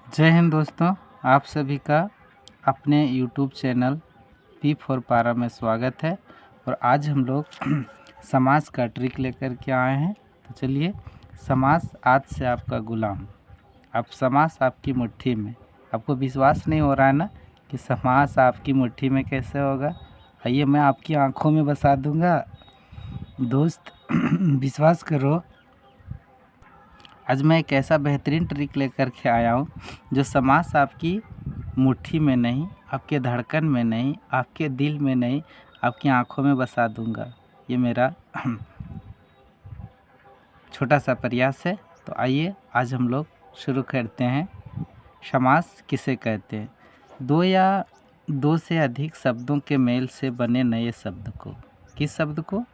जय हिंद दोस्तों, आप सभी का अपने YouTube चैनल पी फॉर पारा में स्वागत है। और आज हम लोग समास का ट्रिक लेकर के आए हैं। तो चलिए, समास आज से आपका गुलाम। अब समास आपकी मुट्ठी में। आपको विश्वास नहीं हो रहा है ना कि समास आपकी मुट्ठी में कैसे होगा? आइए मैं आपकी आंखों में बसा दूंगा दोस्त। विश्वास करो, आज मैं एक ऐसा बेहतरीन ट्रिक लेकर के आया हूँ जो समास आपकी मुट्ठी में नहीं, आपके धड़कन में नहीं, आपके दिल में नहीं, आपकी आंखों में बसा दूंगा। ये मेरा छोटा सा प्रयास है। तो आइए आज हम लोग शुरू करते हैं। समास किसे कहते हैं? दो या दो से अधिक शब्दों के मेल से बने नए शब्द को, किस शब्द को?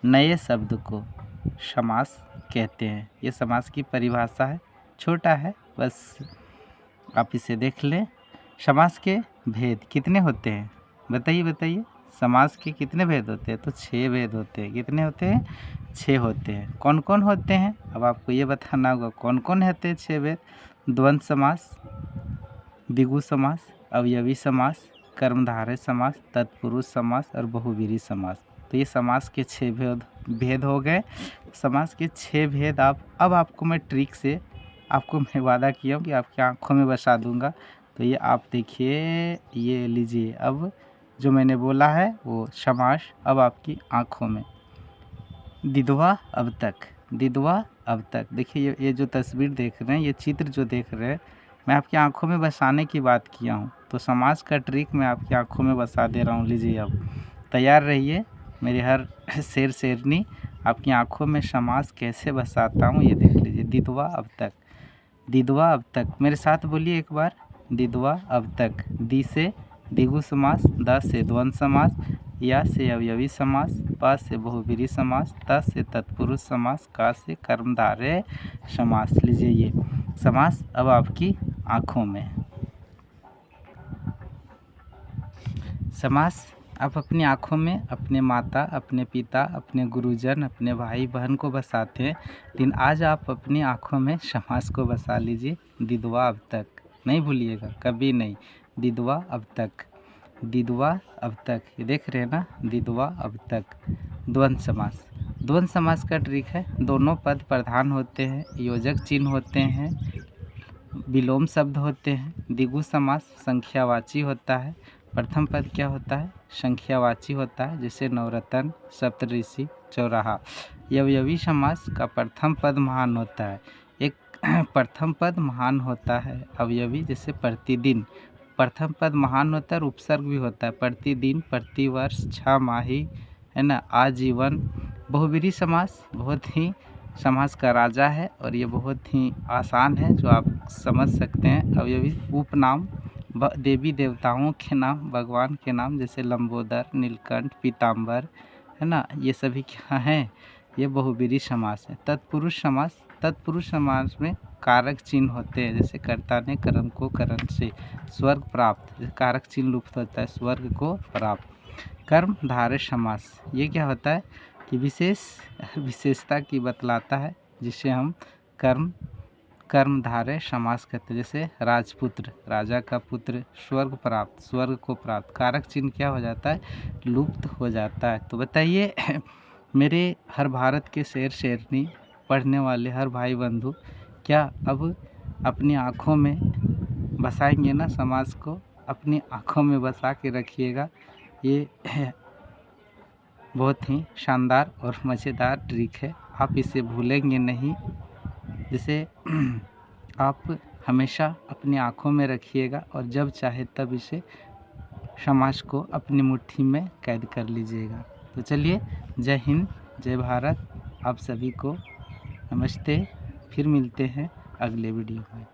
नए शब्द को समास कहते हैं। ये समास की परिभाषा है, छोटा है, बस आप इसे देख लें। समास के भेद कितने होते हैं? बताइए समास के कितने भेद होते हैं? तो 6 भेद होते हैं। कितने होते हैं? 6 होते हैं। कौन कौन होते हैं? अब आपको ये बताना होगा कौन कौन होते हैं 6 भेद। द्वंद्व समास, द्विगु समास, अवयवी समास, कर्मधारय समास, तत्पुरुष समास और बहुव्रीहि समास। तो ये समास के 6 भेद हो गए। समास के 6 भेद अब आपको मैं ट्रिक से आपको मैं वादा किया हूँ कि आपकी आंखों में बसा दूंगा। तो ये आप देखिए, ये लीजिए, अब जो मैंने बोला है वो समास अब आपकी आंखों में। दिदवा अब तक, दिदवा अब तक। देखिए ये जो तस्वीर देख रहे हैं, ये चित्र जो देख रहे हैं, मैं आपकी आंखों में बसाने की बात किया हूँ। तो समास का ट्रिक मैं आपकी आंखों में बसा दे रहा हूँ। लीजिए, अब तैयार रहिए। मेरे हर शेर शेरनी आपकी आंखों में समास कैसे बसाता हूँ ये देख लीजिए। दिदवा अब तक, दिदवा अब तक। मेरे साथ बोलिए एक बार, दिदवा अब तक। दी से द्विगु समास, द से द्वंद्व समास, या से अवयवी समास, प से बहुव्रीहि समास, त से तत्पुरुष समास, क से कर्मधारय समास। लीजिए ये समास अब आपकी आँखों में। समास आप अपनी आँखों में अपने माता, अपने पिता, अपने गुरुजन, अपने भाई बहन को बसाते हैं, लेकिन आज आप अपनी आँखों में समास को बसा लीजिए। दिदवा अब तक, नहीं भूलिएगा कभी नहीं। दिदवा अब तक, दिदवा अब तक। ये देख रहे हैं ना, दिदवा अब तक। द्वंद्व समास, द्वंद्व समास का ट्रिक है, दोनों पद प्रधान होते हैं, योजक चिन्ह होते हैं, विलोम शब्द होते हैं। द्विगु समास संख्यावाची होता है। प्रथम पद क्या होता है? संख्यावाची होता है, जैसे नवरत्न, सप्तऋषि, चौराहा। अवयवी समास का प्रथम पद महान होता है। एक प्रथम पद महान होता है अवयवी, जैसे प्रतिदिन। प्रथम पद महान होता है और उपसर्ग भी होता है। प्रतिदिन, प्रतिवर्ष, 6 माही, है ना, आजीवन। बहुव्रीहि समास बहुत ही समास का राजा है और ये बहुत ही आसान है, जो आप समझ सकते हैं। अवयवी उपनाम, देवी देवताओं के नाम, भगवान के नाम, जैसे लंबोदर, नीलकंठ, पीताम्बर, है ना, ये सभी क्या हैं? ये बहुव्रीहि समास है। तत्पुरुष समास, तत्पुरुष समास में कारक चिन्ह होते हैं, जैसे कर्ता ने कर्म को करण से स्वर्ग प्राप्त, कारक चिन्ह लुप्त होता है, स्वर्ग को प्राप्त। कर्मधारय समास, ये क्या होता है कि विशेषता की बतलाता है, जिसे हम कर्मधारय समास कहते हैं। जैसे राजपुत्र, राजा का पुत्र, स्वर्ग प्राप्त, स्वर्ग को प्राप्त। कारक चिन्ह क्या हो जाता है? लुप्त हो जाता है। तो बताइए मेरे हर भारत के शेर शेरनी पढ़ने वाले हर भाई बंधु, क्या अब अपनी आँखों में बसाएंगे ना समास को? अपनी आँखों में बसा के रखिएगा। ये बहुत ही शानदार और मज़ेदार ट्रिक है, आप इसे भूलेंगे नहीं। जिसे आप हमेशा अपनी आँखों में रखिएगा और जब चाहे तब इसे समास को अपनी मुट्ठी में कैद कर लीजिएगा। तो चलिए, जय हिंद, जय भारत। आप सभी को नमस्ते। फिर मिलते हैं अगले वीडियो में।